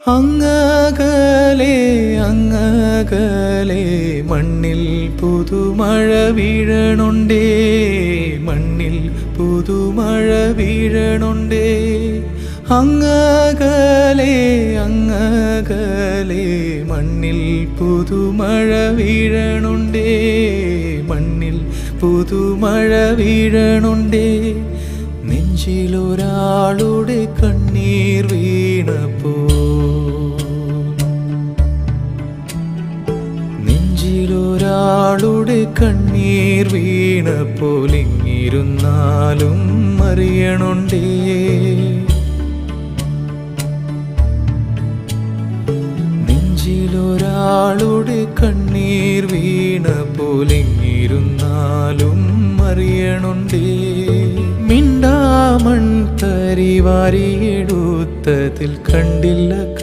അങ്ങകലെ അങ്ങകലെ മണ്ണിൽ പുതുമഴ വീഴണുണ്ടേ, മണ്ണിൽ പുതുമഴ വീഴണുണ്ടേ. അങ്ങകലെ അങ്ങകലെ മണ്ണിൽ പുതുമഴ വീഴണുണ്ടേ, മണ്ണിൽ പുതുമഴ വീഴണുണ്ടേ. നെഞ്ചിലൊരാളുടെ കണ്ണീർ വീണപ്പോ, നെഞ്ചിലൊരാളുടെ കണ്ണീർ വീണപ്പോൾ ഇങ്ങിരുന്നാലും അറിയണുണ്ടേ. നെഞ്ചിലൊരാളുടെ കണ്ണീർ വീണപ്പോൾ ഇങ്ങിരുന്നാലും അറിയണുണ്ടേ. മിണ്ടാമൺ തരി വാരിയെടുത്തതിൽ കണ്ടില്ല